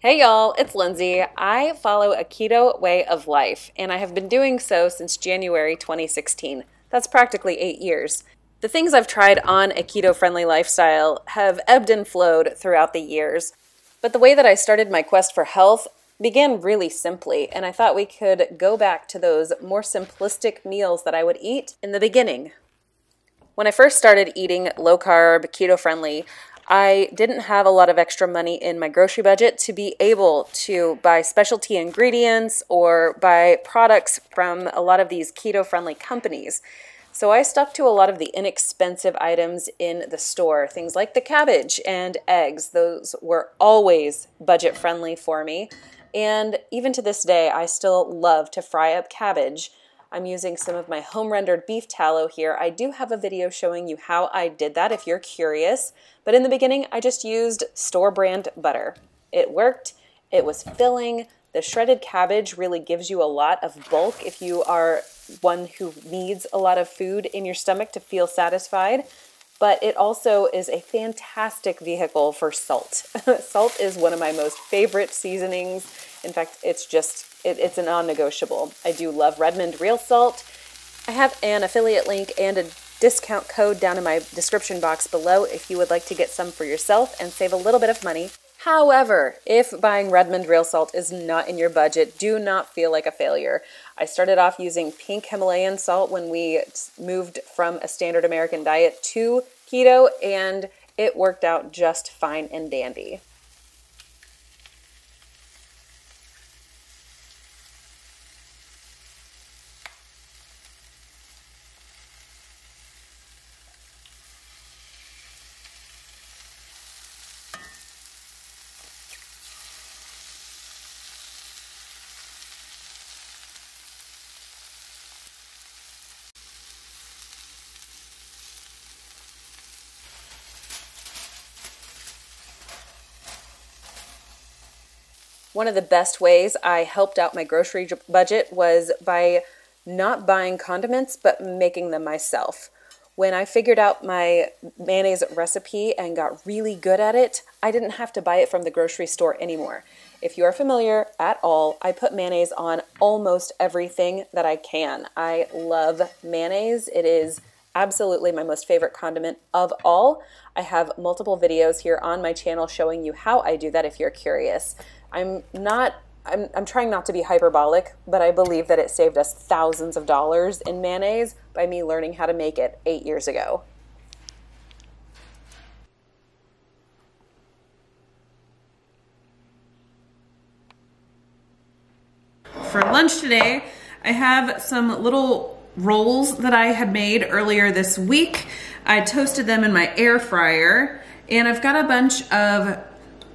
Hey y'all, it's Lindsay. I follow a keto way of life, and I have been doing so since January 2016. That's practically 8 years. The things I've tried on a keto-friendly lifestyle have ebbed and flowed throughout the years, but the way that I started my quest for health began really simply, and I thought we could go back to those more simplistic meals that I would eat in the beginning. When I first started eating low carb, keto friendly, I didn't have a lot of extra money in my grocery budget to be able to buy specialty ingredients or buy products from a lot of these keto friendly companies. So I stuck to a lot of the inexpensive items in the store, things like the cabbage and eggs. Those were always budget friendly for me. And even to this day, I still love to fry up cabbage. I'm using some of my home rendered beef tallow here. I do have a video showing you how I did that if you're curious. But in the beginning, I just used store brand butter. It worked. It was filling. The shredded cabbage really gives you a lot of bulk if you are one who needs a lot of food in your stomach to feel satisfied. But it also is a fantastic vehicle for salt. Salt is one of my most favorite seasonings. In fact, it's a non-negotiable. I do love Redmond Real Salt. I have an affiliate link and a discount code down in my description box below if you would like to get some for yourself and save a little bit of money. However, if buying Redmond Real Salt is not in your budget, do not feel like a failure. I started off using pink Himalayan salt when we moved from a standard American diet to keto, and it worked out just fine and dandy. One of the best ways I helped out my grocery budget was by not buying condiments, but making them myself. When I figured out my mayonnaise recipe and got really good at it, I didn't have to buy it from the grocery store anymore. If you're familiar at all, I put mayonnaise on almost everything that I can. I love mayonnaise. It is absolutely my most favorite condiment of all. I have multiple videos here on my channel showing you how I do that if you're curious. I'm trying not to be hyperbolic, but I believe that it saved us thousands of dollars in mayonnaise by me learning how to make it 8 years ago. For lunch today, I have some little rolls that I had made earlier this week. I toasted them in my air fryer, and I've got a bunch of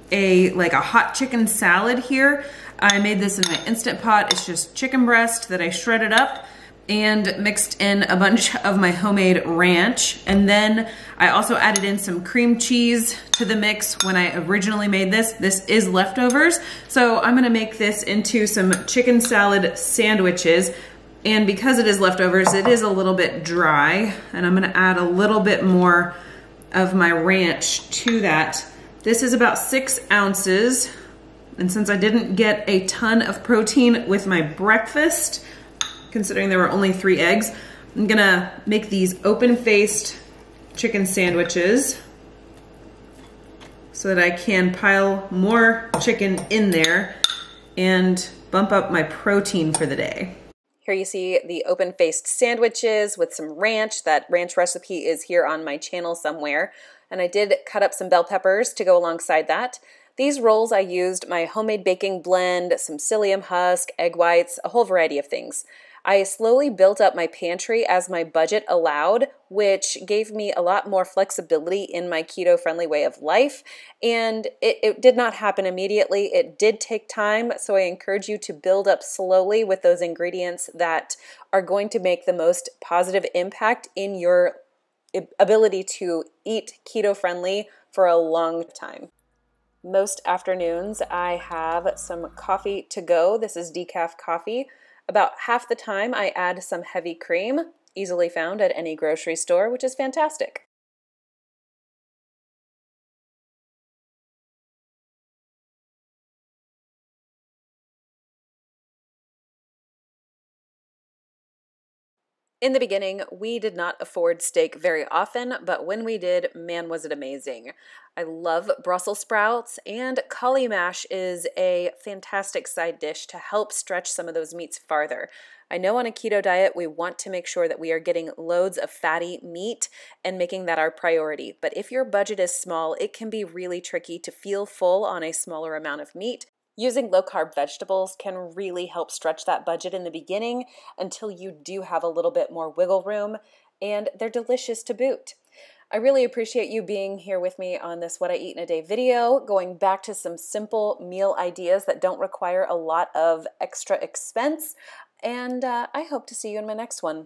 a hot chicken salad here. I made this in my Instant Pot. It's just chicken breast that I shredded up and mixed in a bunch of my homemade ranch. And then I also added in some cream cheese to the mix when I originally made this. This is leftovers. So I'm gonna make this into some chicken salad sandwiches. And because it is leftovers, it is a little bit dry. And I'm gonna add a little bit more of my ranch to that. This is about 6 ounces. And since I didn't get a ton of protein with my breakfast, considering there were only 3 eggs, I'm gonna make these open-faced chicken sandwiches so that I can pile more chicken in there and bump up my protein for the day. Here you see the open-faced sandwiches with some ranch. That ranch recipe is here on my channel somewhere. And I did cut up some bell peppers to go alongside that. These rolls I used my homemade baking blend, some psyllium husk, egg whites, a whole variety of things. I slowly built up my pantry as my budget allowed, which gave me a lot more flexibility in my keto-friendly way of life. And it did not happen immediately. It did take time, so I encourage you to build up slowly with those ingredients that are going to make the most positive impact in your ability to eat keto-friendly for a long time. Most afternoons I have some coffee to go. This is decaf coffee. About half the time I add some heavy cream, easily found at any grocery store, which is fantastic. In the beginning, we did not afford steak very often, but when we did, man, was it amazing. I love Brussels sprouts, and cauli mash is a fantastic side dish to help stretch some of those meats farther. I know on a keto diet, we want to make sure that we are getting loads of fatty meat and making that our priority. But if your budget is small, it can be really tricky to feel full on a smaller amount of meat. Using low-carb vegetables can really help stretch that budget in the beginning until you do have a little bit more wiggle room, and they're delicious to boot. I really appreciate you being here with me on this What I Eat in a Day video, going back to some simple meal ideas that don't require a lot of extra expense, and I hope to see you in my next one.